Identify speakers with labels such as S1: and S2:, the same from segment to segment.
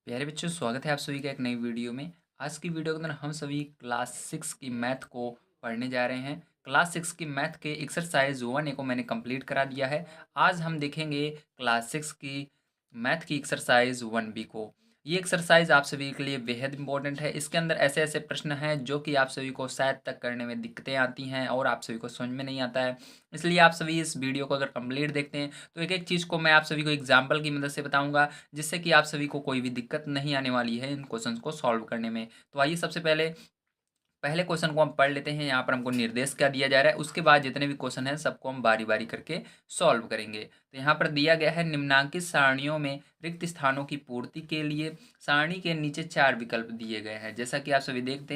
S1: प्यारे बच्चों, स्वागत है आप सभी का एक नई वीडियो में। आज की वीडियो के अंदर हम सभी क्लास 6 की मैथ को पढ़ने जा रहे हैं। क्लास 6 की मैथ के एक्सरसाइज 1A को मैंने कंप्लीट करा दिया है। आज हम देखेंगे क्लास 6 की मैथ की एक्सरसाइज 1B को। ये एक्सरसाइज आप सभी के लिए बेहद इंपॉर्टेंट है। इसके अंदर ऐसे ऐसे प्रश्न हैं जो कि आप सभी को शायद तक करने में दिक्कतें आती हैं और आप सभी को समझ में नहीं आता है। इसलिए आप सभी इस वीडियो को अगर कंप्लीट देखते हैं तो एक एक चीज़ को मैं आप सभी को एग्जाम्पल की मदद से बताऊंगा, जिससे कि आप सभी को कोई भी दिक्कत नहीं आने वाली है इन क्वेश्चंस को सॉल्व करने में। तो आइए सबसे पहले पहले क्वेश्चन को हम पढ़ लेते हैं। यहाँ पर हमको निर्देश क्या दिया जा रहा है, उसके बाद जितने भी क्वेश्चन हैं सबको हम बारी बारी करके सॉल्व करेंगे। तो यहाँ पर दिया गया है निम्नांकित सारणियों में रिक्त स्थानों की पूर्ति के लिए सारणी के नीचे 4 विकल्प दिए गए हैं। जैसा कि आप सभी देख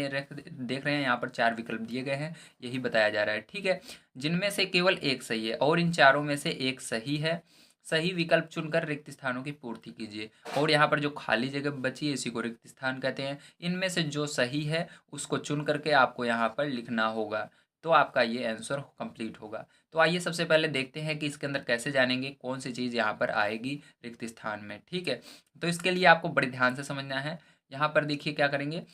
S1: रहे हैं, यहाँ पर 4 विकल्प दिए गए हैं, यही बताया जा रहा है। ठीक है, जिनमें से केवल एक सही है और इन चारों में से एक सही है। सही विकल्प चुनकर रिक्त स्थानों की पूर्ति कीजिए। और यहाँ पर जो खाली जगह बची है इसी को रिक्त स्थान कहते हैं। इनमें से जो सही है उसको चुन करके आपको यहाँ पर लिखना होगा, तो आपका ये आंसर कंप्लीट होगा। तो आइए सबसे पहले देखते हैं कि इसके अंदर कैसे जानेंगे कौन सी चीज़ यहाँ पर आएगी रिक्त स्थान में। ठीक है, तो इसके लिए आपको बड़े ध्यान से समझना है। यहाँ पर देखिए क्या करेंगे,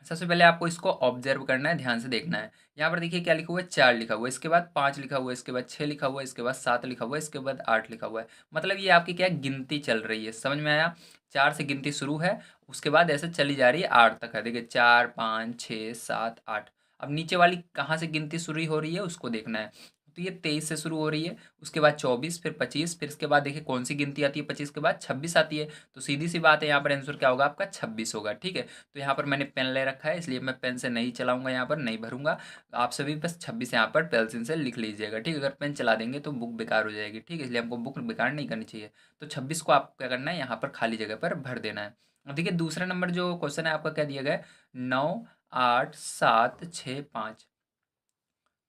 S1: सबसे पहले आपको इसको ऑब्जर्व करना है, ध्यान से देखना है। यहाँ पर देखिए क्या लिखा हुआ है, 4 लिखा हुआ है, इसके बाद 5 लिखा हुआ है, इसके बाद 6 लिखा हुआ है, इसके बाद 7 लिखा हुआ है, इसके बाद 8 लिखा हुआ है। मतलब ये आपकी क्या गिनती चल रही है, समझ में आया। 4 से गिनती शुरू है, उसके बाद ऐसे चली जा रही है 8 तक है। देखिए 4 5 6 7 8। अब नीचे वाली कहाँ से गिनती शुरू हो रही है उसको देखना है। तो ये 23 से शुरू हो रही है, उसके बाद 24, फिर 25, फिर इसके बाद देखिए कौन सी गिनती आती है, 25 के बाद 26 आती है। तो सीधी सी बात है, यहाँ पर आंसर क्या होगा आपका 26 होगा। ठीक है, तो यहाँ पर मैंने पेन ले रखा है, इसलिए मैं पेन से नहीं चलाऊंगा, यहाँ पर नहीं भरूंगा। आप सभी बस 26 यहाँ पर पेंसिल से लिख लीजिएगा। ठीक है, अगर पेन चला देंगे तो बुक बेकार हो जाएगी। ठीक है, इसलिए हमको बुक बेकार नहीं करनी चाहिए। तो 26 को आपको क्या करना है, यहाँ पर खाली जगह पर भर देना है। अब देखिए दूसरा नंबर जो क्वेश्चन है आपका क्या दिया गया है, 9 8 7 6 5।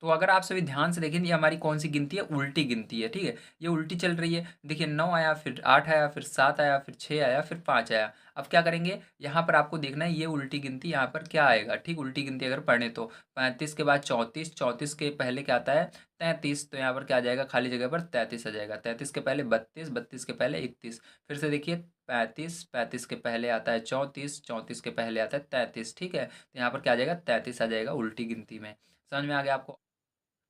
S1: तो अगर आप सभी ध्यान से देखें, ये हमारी कौन सी गिनती है, उल्टी गिनती है। ठीक है, ये उल्टी चल रही है। देखिए 9 आया, फिर 8 आया, फिर 7 आया, फिर 6 आया, फिर 5 आया। अब क्या करेंगे, यहाँ पर आपको देखना है ये उल्टी गिनती यहाँ पर क्या आएगा। ठीक, उल्टी गिनती अगर पढ़े तो 35 के बाद 34, 34 के पहले क्या आता है 33। तो यहाँ पर क्या आ जाएगा, खाली जगह पर 33 आ जाएगा। 33 के पहले 32, 32 के पहले 31। फिर से देखिए 35, 35 के पहले आता है 34, 34 के पहले आता है 33। ठीक है, तो यहाँ पर क्या आ जाएगा 33 आ जाएगा उल्टी गिनती में। समझ में आ गया आपको।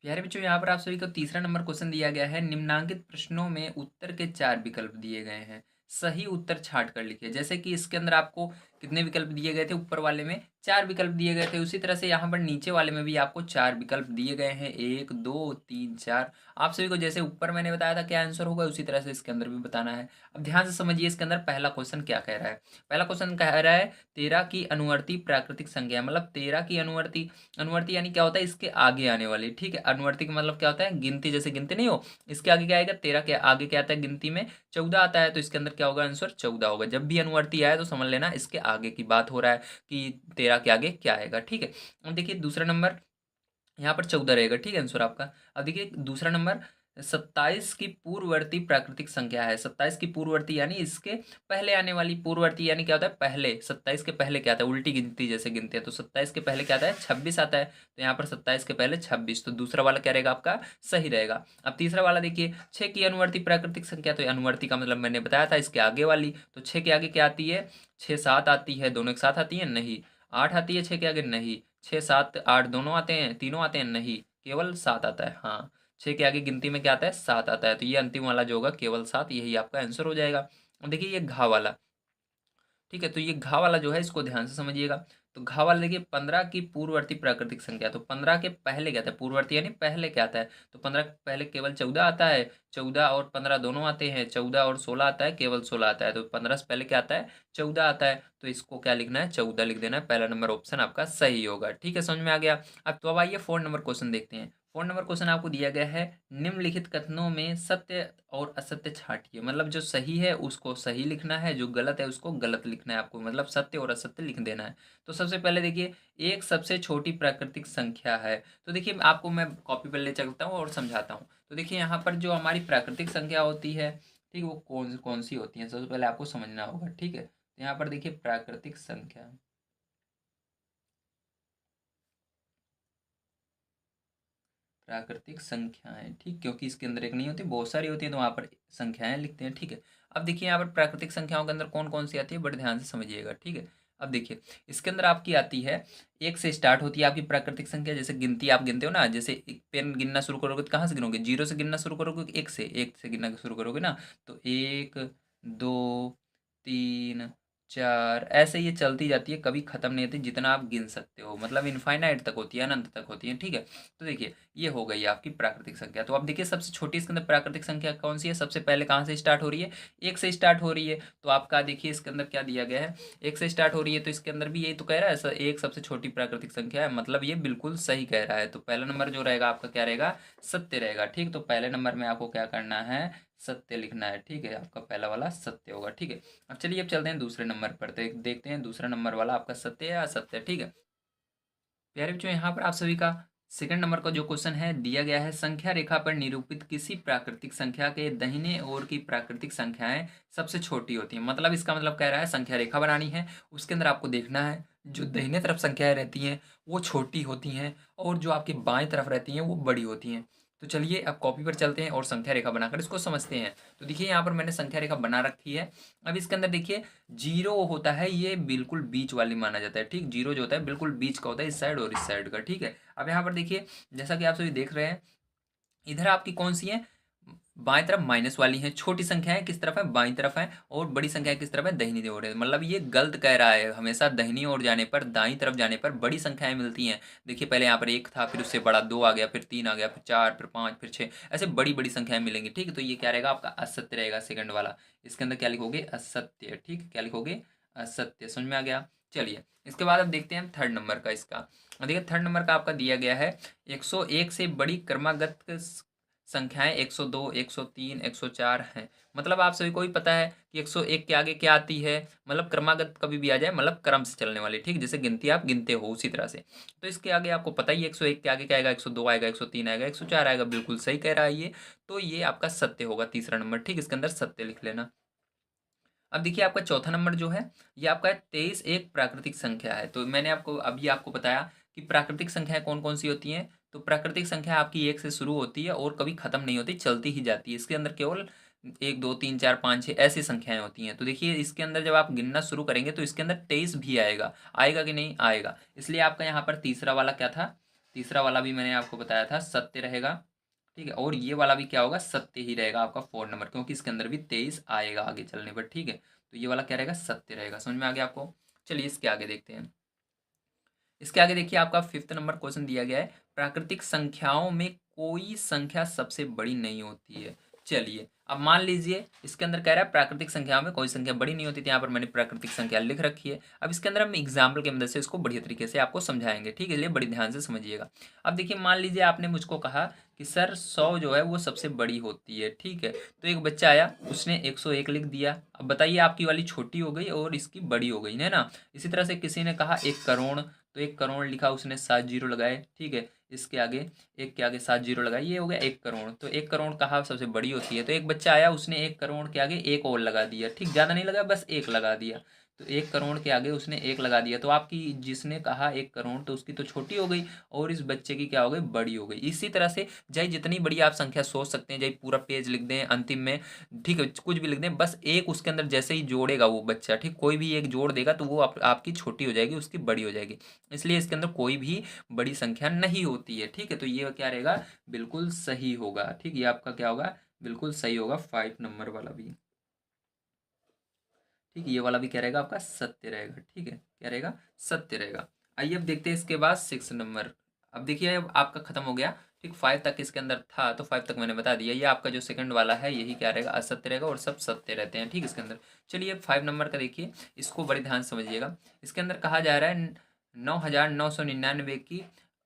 S1: प्यारे बच्चों, यहाँ पर आप सभी को तीसरा नंबर क्वेश्चन दिया गया है। निम्नांकित प्रश्नों में उत्तर के 4 विकल्प दिए गए हैं, सही उत्तर छांट कर लिखिए। जैसे कि इसके अंदर आपको कितने विकल्प दिए गए थे, ऊपर वाले में 4 विकल्प दिए गए थे, उसी तरह से यहाँ पर नीचे वाले में भी आपको 4 विकल्प दिए गए हैं, 1 2 3 4। आप सभी को जैसे ऊपर मैंने बताया था क्या आंसर होगा, उसी तरह से इसके अंदर भी बताना है। अब ध्यान से समझिए इसके अंदर पहला क्वेश्चन क्या कह रहा है। पहला क्वेश्चन कह रहा है 13 की अनुवर्ती प्राकृतिक संख्या, मतलब 13 की अनुवर्ती। अनुवर्ती यानी क्या होता है, इसके आगे आने वाली। ठीक है, अनुवर्ती का मतलब क्या होता है, गिनती जैसे गिनती नहीं हो, इसके आगे क्या आएगा, 13 के आगे क्या आता है गिनती में 14 आता है। तो इसके अंदर क्या होगा, आंसर 14 होगा। जब भी अनुवर्ती आए तो समझ लेना इसके आगे की बात हो रहा है कि 13 के आगे क्या आएगा। ठीक है, अब देखिए दूसरा नंबर यहाँ पर 14 रहेगा। ठीक है, आंसर आपका। अब देखिए दूसरा नंबर 27 की पूर्ववर्ती प्राकृतिक संख्या है। 27 की पूर्ववर्ती यानी इसके पहले आने वाली। पूर्ववर्ती यानी क्या होता है, पहले। 27 के पहले क्या आता है, उल्टी गिनती जैसे गिनते हैं। तो 27 के पहले क्या आता है, 26 आता है। तो यहाँ पर 27 के पहले 26, तो दूसरा वाला क्या रहेगा आपका, सही रहेगा। अब तीसरा वाला देखिए 6 की अनुवर्ती प्राकृतिक संख्या। तो अनुवर्ती का मतलब मैंने बताया था इसके आगे वाली। तो 6 के आगे क्या आती है, 6 7 आती है, दोनों एक साथ आती है नहीं। 8 आती है 6 के आगे नहीं। 6 7 8 दोनों आते हैं, तीनों आते हैं नहीं, केवल 7 आता है। हाँ, 6 के आगे गिनती में क्या आता है, 7 आता है। तो ये अंतिम वाला जो होगा केवल 7, यही आपका आंसर हो जाएगा। अब देखिए ये घा वाला। ठीक है, तो ये घा वाला जो है इसको ध्यान से समझिएगा। तो घा वाला देखिए 15 की पूर्ववर्ती प्राकृतिक संख्या। तो 15 के पहले क्या आता है, पूर्ववर्ती यानी पहले क्या आता है। तो 15 के पहले केवल 14 आता है। 14 और 15 दोनों आते हैं, 14 और 16 आता है, केवल 16 आता है। तो 15 से पहले क्या आता है, 14 आता है। तो इसको क्या लिखना है, 14 लिख देना है। पहला नंबर ऑप्शन आपका सही होगा। ठीक है, समझ में आ गया। अब आइए 4 नंबर क्वेश्चन देखते हैं। 4 नंबर क्वेश्चन आपको दिया गया है, निम्नलिखित कथनों में सत्य और असत्य छांटिए। मतलब जो सही है उसको सही लिखना है, जो गलत है उसको गलत लिखना है आपको, मतलब सत्य और असत्य लिख देना है। तो सबसे पहले देखिए, एक सबसे छोटी प्राकृतिक संख्या है। तो देखिए आपको मैं कॉपी पर ले चलता हूँ और समझाता हूँ। तो देखिए यहाँ पर जो हमारी प्राकृतिक संख्या होती है, ठीक, वो कौन कौन सी होती है सबसे पहले आपको समझना होगा। ठीक है, तो यहाँ पर देखिए प्राकृतिक संख्या, प्राकृतिक संख्याएं। ठीक, क्योंकि इसके अंदर एक नहीं होती, बहुत सारी होती है, तो वहाँ पर संख्याएं लिखते हैं। ठीक है, अब देखिए यहाँ पर प्राकृतिक संख्याओं के अंदर कौन कौन सी आती है, बड़े ध्यान से समझिएगा, ठीक है। अब देखिए इसके अंदर आपकी आती है, एक से स्टार्ट होती है आपकी प्राकृतिक संख्या। जैसे गिनती आप गिनते हो ना, जैसे एक पेन गिनना शुरू करोगे तो कहाँ से गिनोगे, जीरो से गिनना शुरू करोगे, एक से गिनना शुरू करोगे ना। तो एक, दो, तीन, चार, ऐसे ये चलती जाती है, कभी खत्म नहीं होती, जितना आप गिन सकते हो, मतलब इनफाइनाइट तक होती है, अनंत तक होती है, ठीक है। तो देखिए ये हो गई आपकी प्राकृतिक संख्या। तो अब देखिए सबसे छोटी इसके अंदर प्राकृतिक संख्या कौन सी है, सबसे पहले कहाँ से स्टार्ट हो रही है, एक से स्टार्ट हो रही है। तो आपका देखिए इसके अंदर क्या दिया गया है, एक से स्टार्ट हो रही है, तो इसके अंदर भी यही तो कह रहा है एक सबसे छोटी प्राकृतिक संख्या है, मतलब ये बिल्कुल सही कह रहा है। तो पहला नंबर जो रहेगा आपका क्या रहेगा, सत्य रहेगा, ठीक। तो पहले नंबर में आपको क्या करना है, सत्य लिखना है, ठीक है। आपका पहला वाला सत्य होगा, ठीक है। अब चलिए अब चलते हैं दूसरे नंबर पर, देखते हैं दूसरा नंबर वाला आपका सत्य है या असत्य, ठीक है। प्यारे बच्चों यहाँ पर आप सभी का सेकंड नंबर का जो क्वेश्चन है दिया गया है, संख्या रेखा पर निरूपित किसी प्राकृतिक संख्या के दाहिने ओर की प्राकृतिक संख्याएं सबसे छोटी होती हैं। मतलब इसका मतलब कह रहा है संख्या रेखा बनानी है, उसके अंदर आपको देखना है जो दाहिने तरफ संख्याएं रहती हैं वो छोटी होती हैं और जो आपकी बाएं तरफ रहती हैं वो बड़ी होती हैं। तो चलिए अब कॉपी पर चलते हैं और संख्या रेखा बनाकर इसको समझते हैं। तो देखिए यहाँ पर मैंने संख्या रेखा बना रखी है। अब इसके अंदर देखिए जीरो होता है, ये बिल्कुल बीच वाली माना जाता है, ठीक। जीरो जो होता है बिल्कुल बीच का होता है, इस साइड और इस साइड का, ठीक है। अब यहाँ पर देखिए जैसा कि आप सभी देख रहे हैं, इधर आपकी कौन सी है, बाएं तरफ माइनस वाली है, छोटी संख्याएं किस तरफ है, बाईं तरफ है, और बड़ी संख्याएं किस तरफ है, दाहिनी ओर है। मतलब ये गलत कह रहा है, हमेशा दाहिनी ओर जाने पर, दाईं तरफ जाने पर बड़ी संख्याएं मिलती हैं। देखिए पहले यहाँ पर एक था, फिर उससे बड़ा दो आ गया, फिर तीन आ गया, फिर चार, फिर पाँच, फिर छः, ऐसे बड़ी बड़ी संख्याएं मिलेंगी, ठीक है। तो ये क्या रहेगा आपका असत्य रहेगा, सेकंड वाला। इसके अंदर क्या लिखोगे, असत्य, ठीक है। क्या लिखोगे, असत्य। समझ में आ गया। चलिए इसके बाद अब देखते हैं थर्ड नंबर का इसका। देखिए थर्ड नंबर का आपका दिया गया है, 101 से बड़ी क्रमागत संख्याएं 102, 103, 104 हैं। मतलब आप सभी को भी पता है कि 101 के आगे क्या आती है, मतलब क्रमागत कभी भी आ जाए, मतलब क्रम से चलने वाली, ठीक। जैसे गिनती आप गिनते हो उसी तरह से। तो इसके आगे आपको पता ही है 101 के आगे क्या आएगा, 102 आएगा, 103 आएगा, 104 आएगा, बिल्कुल सही कह रहा है ये। तो ये आपका सत्य होगा, तीसरा नंबर, ठीक। इसके अंदर सत्य लिख लेना। अब देखिए आपका चौथा नंबर जो है ये आपका 23 एक प्राकृतिक संख्या है। तो मैंने आपको अभी आपको बताया कि प्राकृतिक संख्याएं कौन कौन सी होती हैं। तो प्राकृतिक संख्या आपकी एक से शुरू होती है और कभी खत्म नहीं होती, चलती ही जाती है। इसके अंदर केवल एक, दो, तीन, चार, पाँच, छः ऐसी संख्याएं होती हैं। तो देखिए इसके अंदर जब आप गिनना शुरू करेंगे तो इसके अंदर 23 भी आएगा, आएगा कि नहीं आएगा। इसलिए आपका यहाँ पर तीसरा वाला क्या था, तीसरा वाला भी मैंने आपको बताया था सत्य रहेगा, ठीक है। और ये वाला भी क्या होगा, सत्य ही रहेगा आपका फोर्थ नंबर, क्योंकि इसके अंदर भी 23 आएगा आगे चलने पर, ठीक है। तो ये वाला क्या रहेगा, सत्य रहेगा। समझ में आ गया आपको। चलिए इसके आगे देखते हैं। इसके आगे देखिए आपका फिफ्थ नंबर क्वेश्चन दिया गया है, प्राकृतिक संख्याओं में कोई संख्या सबसे बड़ी नहीं होती है। चलिए अब मान लीजिए इसके अंदर कह रहा है प्राकृतिक संख्याओं में कोई संख्या बड़ी नहीं होती थी, यहाँ पर मैंने प्राकृतिक संख्या लिख रखी है। अब इसके अंदर हम एग्जाम्पल की मदद से इसको बढ़िया तरीके से आपको समझाएंगे, ठीक है। इसलिए बड़ी ध्यान से समझिएगा। अब देखिए मान लीजिए आपने मुझको कहा कि सर 100 जो है वो सबसे बड़ी होती है, ठीक है। तो एक बच्चा आया, उसने 101 लिख दिया। अब बताइए आपकी वाली छोटी हो गई और इसकी बड़ी हो गई है ना। इसी तरह से किसी ने कहा 1 करोड़, तो 1 करोड़ लिखा, उसने 7 जीरो लगाए, ठीक है। इसके आगे एक के आगे 7 जीरो लगाए, ये हो गया 1 करोड़। तो 1 करोड़ कहा सबसे बड़ी होती है। तो एक बच्चा आया, उसने 1 करोड़ के आगे एक और लगा दिया, ठीक, ज़्यादा नहीं लगा, बस एक लगा दिया। तो 1 करोड़ के आगे उसने एक लगा दिया, तो आपकी जिसने कहा 1 करोड़ तो उसकी तो छोटी हो गई और इस बच्चे की क्या हो गई, बड़ी हो गई। इसी तरह से चाहे जितनी बड़ी आप संख्या सोच सकते हैं, चाहे पूरा पेज लिख दें अंतिम में, ठीक है, कुछ भी लिख दें, बस एक उसके अंदर जैसे ही जोड़ेगा वो बच्चा, ठीक, कोई भी एक जोड़ देगा तो वो आपकी छोटी हो जाएगी, उसकी बड़ी हो जाएगी। इसलिए इसके अंदर कोई भी बड़ी संख्या नहीं होती है, ठीक है। तो ये क्या रहेगा, बिल्कुल सही होगा, ठीक। ये आपका क्या होगा, बिल्कुल सही होगा, 5 नंबर वाला भी, ठीक। ये वाला भी क्या रहेगा आपका, सत्य रहेगा, ठीक है। क्या रहेगा, सत्य रहेगा। आइए अब देखते हैं इसके बाद 6 नंबर। अब देखिए अब आपका खत्म हो गया, ठीक। 5 तक इसके अंदर था तो 5 तक मैंने बता दिया। ये आपका जो सेकंड वाला है यही क्या रहेगा, असत्य रहेगा, और सब सत्य रहते हैं, ठीक। इसके अंदर चलिए 5 नंबर का देखिए, इसको बड़े ध्यान से समझिएगा। इसके अंदर कहा जा रहा है 9,999 की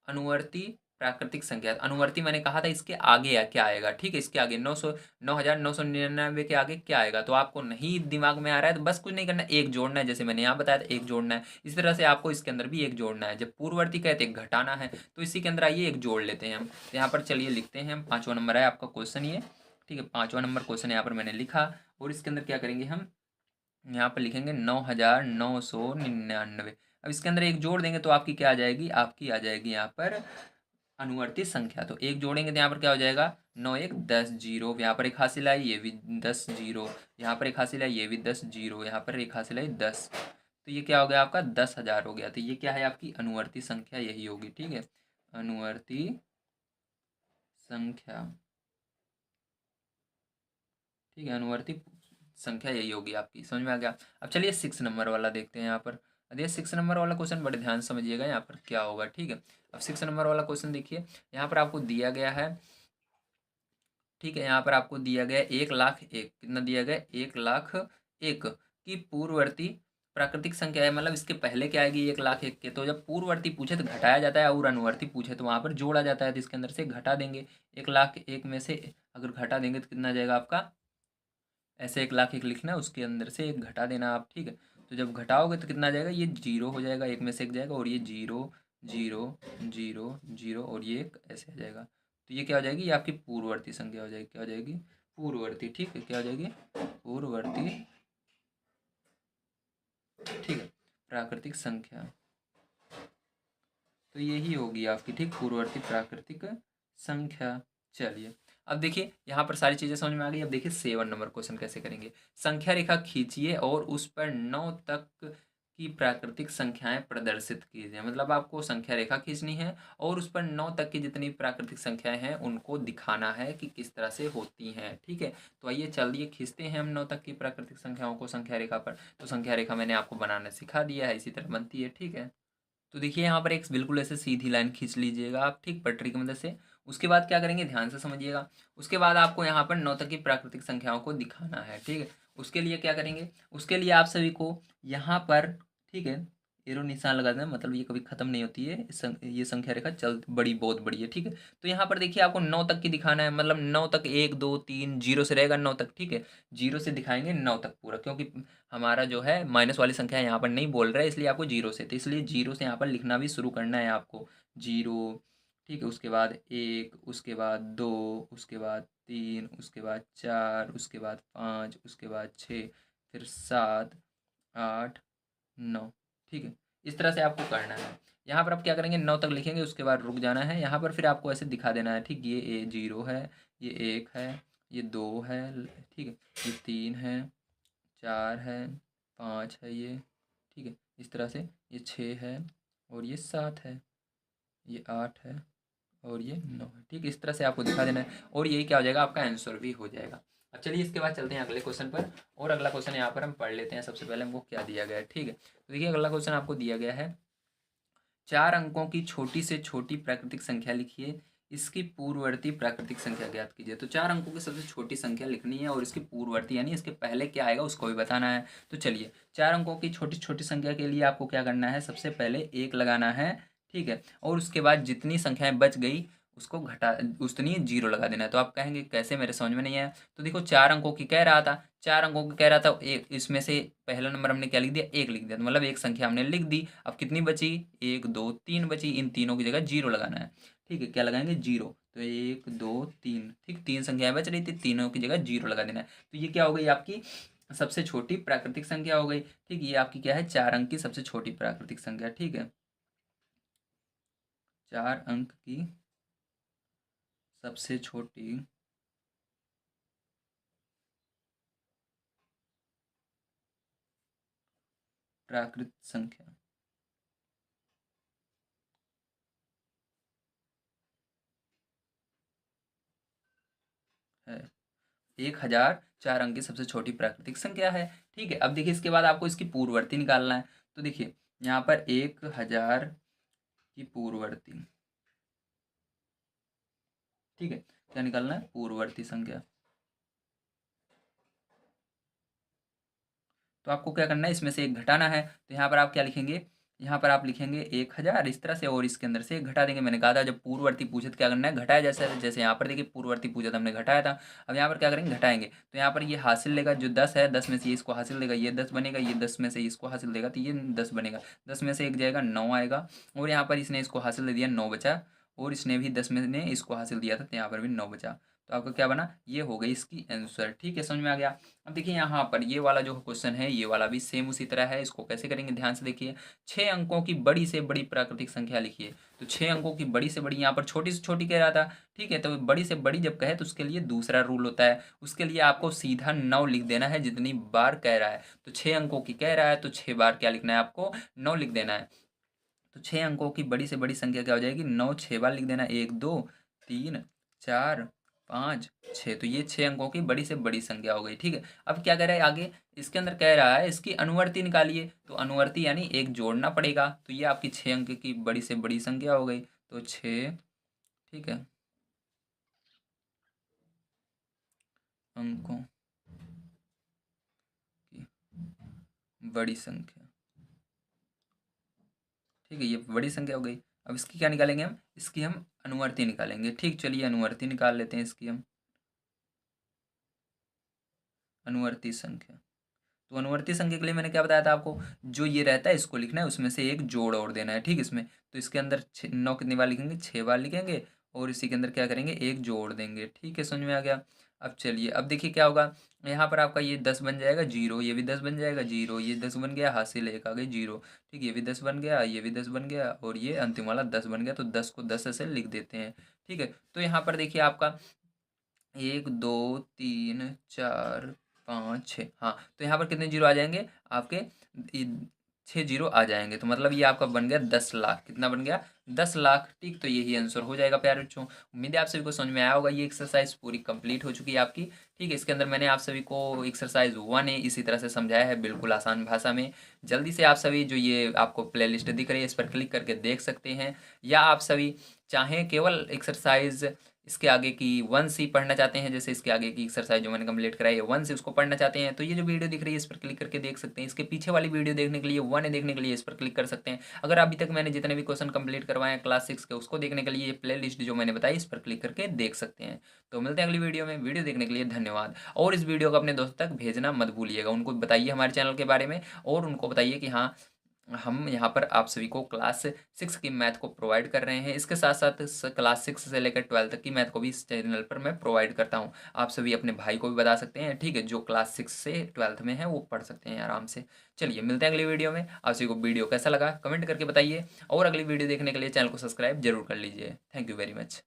S1: अनुवर्ती प्राकृतिक संख्या। अनुवर्ती मैंने कहा था इसके आगे क्या आएगा, ठीक है। इसके आगे 9,999 के आगे क्या आएगा, तो आपको नहीं दिमाग में आ रहा है तो बस कुछ नहीं करना, एक जोड़ना है, जैसे मैंने यहाँ बताया था एक जोड़ना है। इसी तरह से आपको इसके अंदर भी एक जोड़ना है। जब पूर्ववर्ती कहते एक घटाना है, तो इसी के अंदर आइए एक जोड़ लेते हैं हम। तो यहाँ पर चलिए लिखते हैं हम, 5वां नंबर है आपका क्वेश्चन ये, ठीक है। 5वां नंबर क्वेश्चन यहाँ पर मैंने लिखा, और इसके अंदर क्या करेंगे हम, यहाँ पर लिखेंगे 9,999। अब इसके अंदर एक जोड़ देंगे तो आपकी क्या आ जाएगी, आपकी आ जाएगी यहाँ पर अनुवर्ती संख्या। तो एक जोड़ेंगे तो यहाँ पर क्या हो जाएगा, 9 1 10 जीरो, यहाँ पर एक हासिल आई, ये भी 10 जीरो, यहाँ पर एक हासिल आई, ये भी 10 जीरो, यहाँ पर एक हासिल आई 10। तो ये क्या हो गया आपका 10,000 हो गया। तो ये क्या है आपकी अनुवर्ती संख्या यही होगी। ठीक है, अनुवर्ती संख्या। ठीक है, अनुवर्ती संख्या यही होगी आपकी। समझ में आ गया। अब चलिए 6 नंबर वाला देखते हैं यहाँ पर। अब ये 6 नंबर वाला क्वेश्चन बड़े ध्यान से समझिएगा यहाँ पर क्या होगा। ठीक है, अब 6 नंबर वाला क्वेश्चन देखिए, यहाँ पर आपको दिया गया है। ठीक है, यहाँ पर आपको दिया गया 1,01,000, कितना दिया गया 1,01,000 की पूर्ववर्ती प्राकृतिक संख्या है। मतलब इसके पहले क्या आएगी 1,01,000 के। तो जब पूर्ववर्ती पूछे तो घटाया जाता है, और अनुवर्ती पूछे तो वहाँ पर जोड़ा जाता है। तो इसके अंदर से घटा देंगे 1,01,000 में से, अगर घटा देंगे तो कितना जाएगा आपका, ऐसे 1,01,000 लिखना है, उसके अंदर से एक घटा देना आप। ठीक है, तो जब घटाओगे तो कितना आ जाएगा, ये जीरो हो जाएगा, एक में से एक जाएगा, और ये जीरो जीरो जीरो जीरो, और ये एक ऐसे आ जाएगा। तो ये क्या हो जाएगी, ये आपकी पूर्ववर्ती संख्या हो जाएगी। क्या हो जाएगी, पूर्ववर्ती। ठीक है, क्या हो जाएगी, पूर्ववर्ती। ठीक है, प्राकृतिक संख्या। तो यही होगी आपकी, ठीक, पूर्ववर्ती प्राकृतिक संख्या। चलिए, अब देखिए यहाँ पर सारी चीजें समझ में आ गई। अब देखिए 7 नंबर क्वेश्चन कैसे करेंगे। संख्या रेखा खींचिए और उस पर 9 तक की प्राकृतिक संख्याएं प्रदर्शित कीजिए। मतलब आपको संख्या रेखा खींचनी है और उस पर 9 तक की जितनी प्राकृतिक संख्याएं हैं उनको दिखाना है कि किस तरह से होती हैं। ठीक है, तो आइए चलिए खींचते हैं हम 9 तक की प्राकृतिक संख्याओं को संख्या रेखा पर। तो संख्या रेखा मैंने आपको बनाना सिखा दिया है, इसी तरह बनती है। ठीक है, तो देखिए यहाँ पर एक बिल्कुल ऐसे सीधी लाइन खींच लीजिएगा आप, ठीक, पटरी की मदद से। उसके बाद क्या करेंगे, ध्यान से समझिएगा। उसके बाद आपको यहाँ पर 9 तक की प्राकृतिक संख्याओं को दिखाना है। ठीक है, उसके लिए क्या करेंगे, उसके लिए आप सभी को यहाँ पर, ठीक है, एरो निशान लगा देना। मतलब ये कभी खत्म नहीं होती है, ये संख्या रेखा चल बड़ी बहुत बड़ी है। ठीक है, तो यहाँ पर देखिए आपको 9 तक की दिखाना है। मतलब 9 तक, 1 2 3 जीरो से रहेगा 9 तक। ठीक है, जीरो से दिखाएंगे 9 तक पूरा, क्योंकि हमारा जो है माइनस वाली संख्या यहाँ पर नहीं बोल रहा है, इसलिए आपको जीरो से, तो इसलिए जीरो से यहाँ पर लिखना भी शुरू करना है आपको। जीरो, ठीक है, उसके बाद 1, उसके बाद 2, उसके बाद 3, उसके बाद 4, उसके बाद 5, उसके बाद 6, फिर 7 8 9। ठीक है, इस तरह से आपको करना है। यहाँ पर आप क्या करेंगे, 9 तक लिखेंगे, उसके बाद रुक जाना है। यहाँ पर फिर आपको ऐसे दिखा देना है। ठीक, ये जीरो है, ये 1 है, ये 2 है, ठीक है, ये 3 है, 4 है, 5 है ये। ठीक है, इस तरह से ये 6 है, और ये 7 है, ये 8 है, और ये 9 है। ठीक, इस तरह से आपको दिखा देना है, और यही क्या हो जाएगा, आपका आंसर भी हो जाएगा। अब चलिए इसके बाद चलते हैं अगले क्वेश्चन पर। और अगला क्वेश्चन यहाँ पर हम पढ़ लेते हैं। सबसे पहले हमको क्या दिया गया है। ठीक है, तो देखिए अगला क्वेश्चन आपको दिया गया है, 4 अंकों की छोटी से छोटी प्राकृतिक संख्या लिखिए, इसकी पूर्ववर्ती प्राकृतिक संख्या ज्ञात कीजिए। तो 4 अंकों की सबसे छोटी संख्या लिखनी है और इसकी पूर्ववर्ती यानी इसके पहले क्या आएगा उसको भी बताना है। तो चलिए, 4 अंकों की छोटी छोटी संख्या के लिए आपको क्या करना है, सबसे पहले 1 लगाना है। ठीक है, और उसके बाद जितनी संख्याएं बच गई उसको घटा, उतनी जीरो लगा देना है। तो आप कहेंगे कैसे, मेरे समझ में नहीं आया। तो देखो 4 अंकों की कह रहा था, 4 अंकों की कह रहा था, एक इसमें से पहला नंबर हमने क्या लिख दिया, 1 लिख दिया। तो मतलब एक संख्या हमने लिख दी। अब कितनी बची, 1 2 3 बची। इन तीनों की जगह जीरो लगाना है। ठीक है, क्या लगाएंगे, जीरो। तो 1 2 3, ठीक, 3 संख्याएं बच रही थी, तीनों की जगह जीरो लगा देना है। तो ये क्या हो गई आपकी सबसे छोटी प्राकृतिक संख्या हो गई। ठीक, ये आपकी क्या है, 4 अंक की सबसे छोटी प्राकृतिक संख्या। ठीक है, 4 अंक की सबसे छोटी प्राकृत संख्या है 1,000। 4 अंक की सबसे छोटी प्राकृतिक संख्या है। ठीक है, अब देखिए इसके बाद आपको इसकी पूर्ववर्ती निकालना है। तो देखिए यहाँ पर 1,000 की पूर्ववर्ती, ठीक है, क्या निकालना है, पूर्ववर्ती संख्या। तो आपको क्या करना है, इसमें से एक घटाना है। तो यहाँ पर आप क्या लिखेंगे, यहाँ पर आप लिखेंगे 1,000 इस तरह से, और इसके अंदर से एक घटा देंगे। मैंने कहा था जब पूर्ववर्ती पूछे तो क्या करना है, घटाया। जैसे जैसे यहाँ पर देखिए पूर्ववर्ती पूछा था हमने, घटाया था। अब यहाँ पर क्या करेंगे, घटाएंगे। तो यहाँ पर ये हासिल लेगा, जो 10 है, 10 में से ये इसको हासिल देगा, ये 10 बनेगा, ये 10 में से इसको हासिल देगा, तो ये 10 बनेगा। 10 में से एक जाएगा, 9 आएगा। और यहाँ पर इसने इसको हासिल दे दिया, 9 बचा। और इसने भी 10 में ने इसको हासिल दिया था, तो यहाँ पर भी 9 बचा। तो आपका क्या बना, ये हो गई इसकी आंसर। ठीक है, समझ में आ गया। अब देखिए यहाँ पर ये वाला जो क्वेश्चन है ये वाला भी सेम उसी तरह है। इसको कैसे करेंगे ध्यान से देखिए। 6 अंकों की बड़ी से बड़ी प्राकृतिक संख्या लिखिए। तो 6 अंकों की बड़ी से बड़ी, यहाँ पर छोटी से छोटी कह रहा था। ठीक है, तो बड़ी से बड़ी जब कहे तो उसके लिए दूसरा रूल होता है। उसके लिए आपको सीधा 9 लिख देना है जितनी बार कह रहा है। तो 6 अंकों की कह रहा है तो 6 बार क्या लिखना है आपको, 9 लिख देना है। तो 6 अंकों की बड़ी से बड़ी संख्या क्या हो जाएगी, 9 6 बार लिख देना, 1 2 3 4 5 6। तो ये 6 अंकों की बड़ी से बड़ी संख्या हो गई। ठीक है, अब क्या कह रहा है आगे, इसके अंदर कह रहा है इसकी अनुवर्ती निकालिए। तो अनुवर्ती यानी एक जोड़ना पड़ेगा। तो ये आपकी 6 अंक की बड़ी से बड़ी संख्या हो गई। तो 6, ठीक है, अंकों की बड़ी संख्या। ठीक है, ये बड़ी संख्या हो गई। अब इसकी क्या निकालेंगे हम, इसकी हम अनुवर्ती निकालेंगे। ठीक, चलिए अनुवर्ती निकाल लेते हैं इसकी हम, अनुवर्ती संख्या। तो अनुवर्ती संख्या के लिए मैंने क्या बताया था आपको, जो ये रहता है इसको लिखना है, उसमें से एक जोड़ और देना है। ठीक, इसमें तो इसके अंदर 9 कितनी बार लिखेंगे, 6 बार लिखेंगे। और इसी के अंदर क्या करेंगे, एक जोड़ देंगे। ठीक है, समझ में आ गया। अब चलिए, अब देखिए क्या होगा, यहाँ पर आपका ये 10 बन जाएगा, जीरो, ये भी 10 बन जाएगा, जीरो, ये 10 बन गया, हासिल एक आ गई, जीरो। ठीक, ये भी 10 बन गया, ये भी 10 बन गया, और ये अंतिम वाला 10 बन गया। तो 10 को 10 ऐसे लिख देते हैं। ठीक है, तो यहाँ पर देखिए आपका 1 2 3 4 5 6, हाँ, तो यहाँ पर कितने जीरो आ जाएंगे आपके, 6 जीरो आ जाएंगे। तो मतलब ये आपका बन गया 10 लाख। कितना बन गया, 10 लाख। ठीक, तो यही आंसर हो जाएगा प्यारे बच्चों। उम्मीद है आप सभी को समझ में आया होगा। ये एक्सरसाइज पूरी कंप्लीट हो चुकी है आपकी। ठीक है, इसके अंदर मैंने आप सभी को एक्सरसाइज 1 है इसी तरह से समझाया है, बिल्कुल आसान भाषा में। जल्दी से आप सभी जो ये आपको प्लेलिस्ट दिख रही है इस पर क्लिक करके देख सकते हैं, या आप सभी चाहें केवल एक्सरसाइज इसके आगे की 1C पढ़ना चाहते हैं, जैसे इसके आगे की एक्सरसाइज जो मैंने कंप्लीट कराई है 1 से उसको पढ़ना चाहते हैं, तो ये जो वीडियो दिख रही है इस पर क्लिक करके देख सकते हैं। इसके पीछे वाली वीडियो देखने के लिए 1A देखने के लिए इस पर क्लिक कर सकते हैं। अगर अभी तक मैंने जितने भी क्वेश्चन कंप्लीट करवाए हैं क्लास 6 के, उसको देखने के लिए ये प्ले लिस्ट जो मैंने बताई इस पर क्लिक करके देख सकते हैं। तो मिलते हैं अगली वीडियो में। वीडियो देखने के लिए धन्यवाद। और इस वीडियो को अपने दोस्तों तक भेजना मत भूलिएगा। उनको बताइए हमारे चैनल के बारे में, और उनको बताइए कि हाँ, हम यहाँ पर आप सभी को क्लास 6 की मैथ को प्रोवाइड कर रहे हैं। इसके साथ साथ क्लास 6 से लेकर 12 तक की मैथ को भी इस चैनल पर मैं प्रोवाइड करता हूँ। आप सभी अपने भाई को भी बता सकते हैं, ठीक है, जो क्लास 6 से 12 में है वो पढ़ सकते हैं आराम से। चलिए मिलते हैं अगली वीडियो में। आप सभी को वीडियो कैसा लगा कमेंट करके बताइए, और अगली वीडियो देखने के लिए चैनल को सब्सक्राइब जरूर कर लीजिए। Thank you very much.